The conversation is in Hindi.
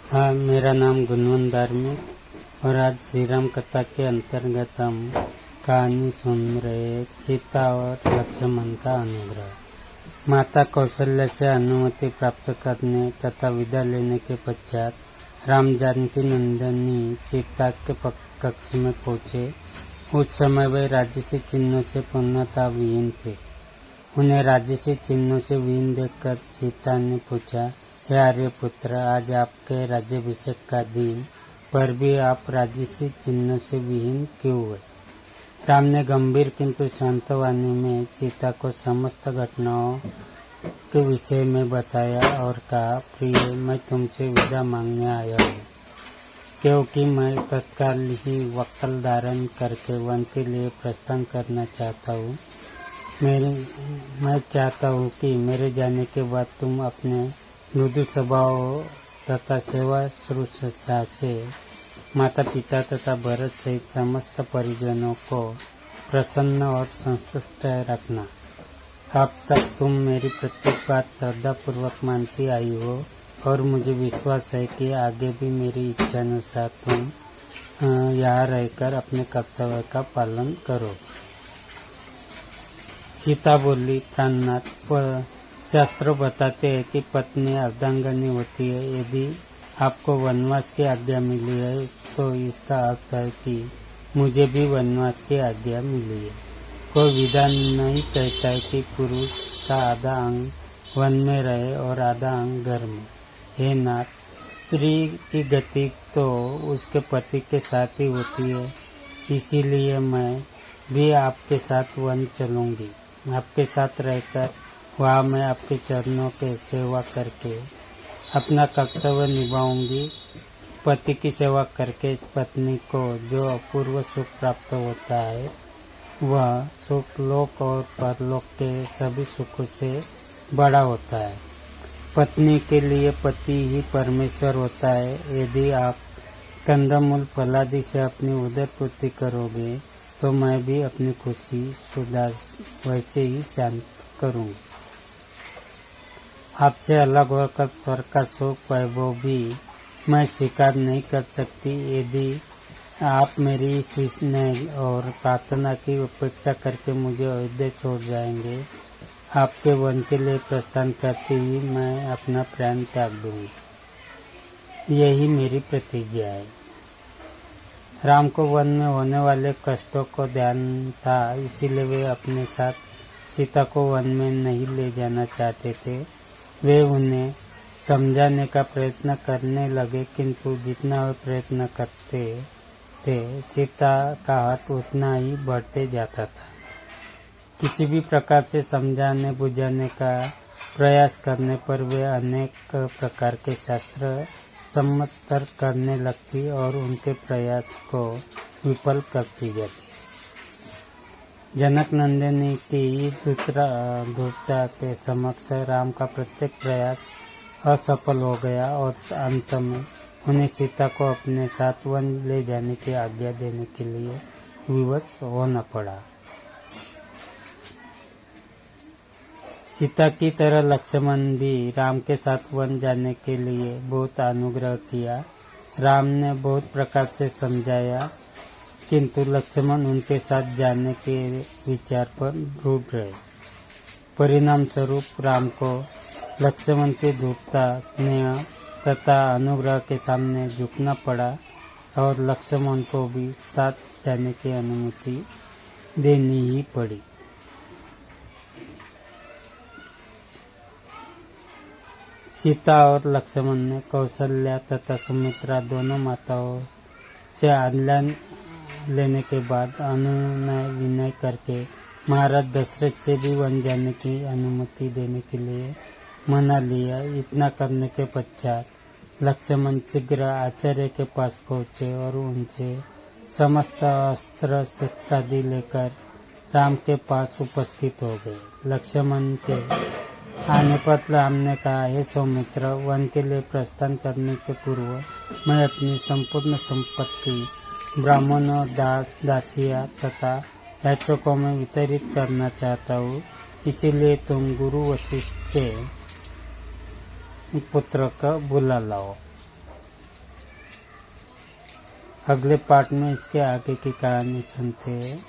हाँ, मेरा नाम गुणवंत धार्मिक और आज श्री राम कथा के अंतर्गत हम कहानी सुन रहे हैं। सीता और लक्ष्मण का अनुग्रह। माता कौशल्या से अनुमति प्राप्त करने तथा विदा लेने के पश्चात राम जानकी नंदनी सीता के कक्ष में पहुँचे। उस समय वे राजसी चिन्हों से पूर्णतः विहीन थे। उन्हें राजसी चिन्हों से विहीन देखकर सीता ने पूछा, हे आर्यपुत्र, आज आपके राज्याभिषेक का दिन पर भी आप राजसी चिन्हों से विहीन क्यों हुए? राम ने गंभीर किंतु शांत वाणी में सीता को समस्त घटनाओं के विषय में बताया और कहा, प्रिय, मैं तुमसे विदा मांगने आया हूँ, क्योंकि मैं तत्काल ही वक्ल धारण करके वन के लिए प्रस्थान करना चाहता हूँ। मैं चाहता हूँ कि मेरे जाने के बाद तुम अपने मृदु स्वभाव तथा सेवा शुश्रूषा से माता पिता तथा भरत सहित समस्त परिजनों को प्रसन्न और संतुष्ट रखना। अब तक तुम मेरी प्रत्येक बात श्रद्धापूर्वक मानती आई हो और मुझे विश्वास है कि आगे भी मेरी इच्छा अनुसार तुम यहाँ रहकर अपने कर्तव्य का पालन करो। सीता बोली, प्राणनाथ, शास्त्र बताते हैं कि पत्नी अर्धांगनी होती है। यदि आपको वनवास की आज्ञा मिली है तो इसका अर्थ है कि मुझे भी वनवास की आज्ञा मिली है। कोई विधान नहीं कहता है कि पुरुष का आधा अंग वन में रहे और आधा अंग घर में। हे नाथ, स्त्री की गति तो उसके पति के साथ ही होती है, इसीलिए मैं भी आपके साथ वन चलूंगी। आपके साथ रहकर वहाँ मैं आपके चरणों के सेवा करके अपना कर्तव्य निभाऊंगी। पति की सेवा करके पत्नी को जो अपूर्व सुख प्राप्त होता है, वह सुख लोक और परलोक के सभी सुखों से बड़ा होता है। पत्नी के लिए पति ही परमेश्वर होता है। यदि आप कंदमूल फलादि से अपनी उदर पूर्ति करोगे तो मैं भी अपनी खुशी सुधा वैसे ही शांत करूँगी। आपसे अलग होकर स्वर्ग का सुख वैभव भी मैं स्वीकार नहीं कर सकती। यदि आप मेरी इस स्नेह और प्रार्थना की उपेक्षा करके मुझे अयोध्या छोड़ जाएंगे, आपके वन के लिए प्रस्थान करते ही मैं अपना प्राण त्याग दूंगी। यही मेरी प्रतिज्ञा है। राम को वन में होने वाले कष्टों को ध्यान था, इसीलिए वे अपने साथ सीता को वन में नहीं ले जाना चाहते थे। वे उन्हें समझाने का प्रयत्न करने लगे, किंतु जितना वे प्रयत्न करते थे, सीता का हठ उतना ही बढ़ते जाता था। किसी भी प्रकार से समझाने बुझाने का प्रयास करने पर वे अनेक प्रकार के शास्त्र सम्मत तर्क करने लगती और उनके प्रयास को विफल करती जाती। जनक नंदिनी की धूर्तता के समक्ष राम का प्रत्येक प्रयास असफल हो गया और अंत में उन्हें सीता को अपने साथ वन ले जाने की आज्ञा देने के लिए विवश होना पड़ा। सीता की तरह लक्ष्मण भी राम के साथ वन जाने के लिए बहुत अनुग्रह किया। राम ने बहुत प्रकार से समझाया, किंतु लक्ष्मण उनके साथ जाने के विचार पर दृढ़ रहे। परिणाम स्वरूप राम को लक्ष्मण की धूर्तता, स्नेह तथा अनुग्रह के सामने झुकना पड़ा और लक्ष्मण को भी साथ जाने की अनुमति देनी ही पड़ी। सीता और लक्ष्मण ने कौशल्या तथा सुमित्रा दोनों माताओं से आज्ञा लेने के बाद अनुनय विनय करके महाराज दशरथ से भी वन जाने की अनुमति देने के लिए मना लिया। इतना करने के पश्चात लक्ष्मण शीघ्र आचार्य के पास पहुँचे और उनसे समस्त अस्त्र शस्त्रादि लेकर राम के पास उपस्थित हो गए। लक्ष्मण के आने पर राम ने कहा, हे सौमित्र, वन के लिए प्रस्थान करने के पूर्व मैं अपनी संपूर्ण संपत्ति ब्राह्मणों, दास दासियां तथा याचकों में वितरित करना चाहता हूँ। इसीलिए तुम गुरु वशिष्ठ के पुत्र का बुला लाओ। अगले पार्ट में इसके आगे की कहानी सुनते हैं।